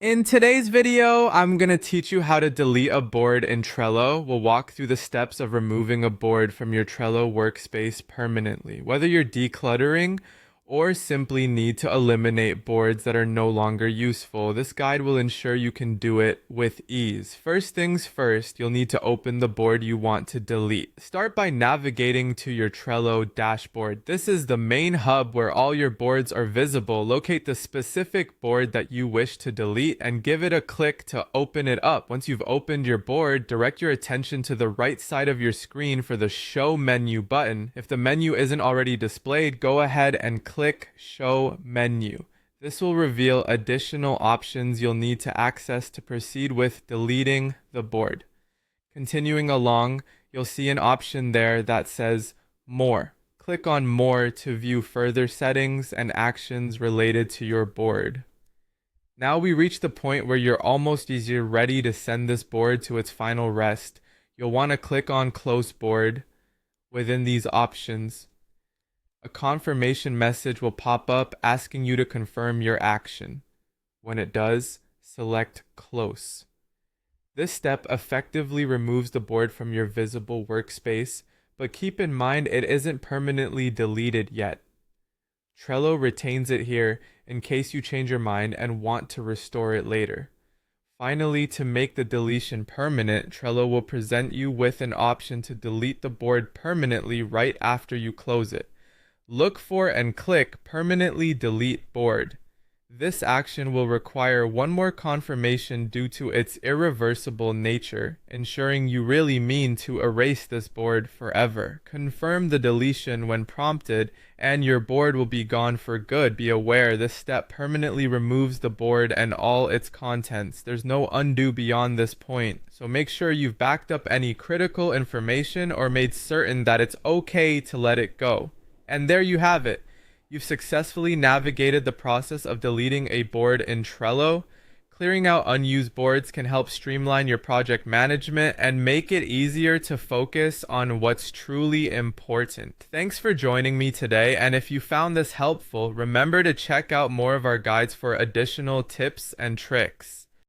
In today's video, I'm going to teach you how to delete a board in Trello. We'll walk through the steps of removing a board from your Trello workspace permanently. Whether you're decluttering or simply need to eliminate boards that are no longer useful, this guide will ensure you can do it with ease. First things first, you'll need to open the board you want to delete. Start by navigating to your Trello dashboard. This is the main hub where all your boards are visible. Locate the specific board that you wish to delete and give it a click to open it up. Once you've opened your board, direct your attention to the right side of your screen for the Show Menu button. If the menu isn't already displayed, go ahead and click Show Menu. This will reveal additional options you'll need to access to proceed with deleting the board. Continuing along, you'll see an option there that says More. Click on More to view further settings and actions related to your board. Now we reach the point where you're almost ready to send this board to its final rest. You'll want to click on Close Board. Within these options, a confirmation message will pop up asking you to confirm your action. When it does, select Close. This step effectively removes the board from your visible workspace, but keep in mind it isn't permanently deleted yet. Trello retains it here in case you change your mind and want to restore it later. Finally, to make the deletion permanent, Trello will present you with an option to delete the board permanently right after you close it. Look for and click Permanently Delete Board. This action will require one more confirmation due to its irreversible nature, ensuring you really mean to erase this board forever. Confirm the deletion when prompted, and your board will be gone for good. Be aware, this step permanently removes the board and all its contents. There's no undo beyond this point, so make sure you've backed up any critical information or made certain that it's okay to let it go. And there you have it. You've successfully navigated the process of deleting a board in Trello. Clearing out unused boards can help streamline your project management and make it easier to focus on what's truly important. Thanks for joining me today, and if you found this helpful, remember to check out more of our guides for additional tips and tricks.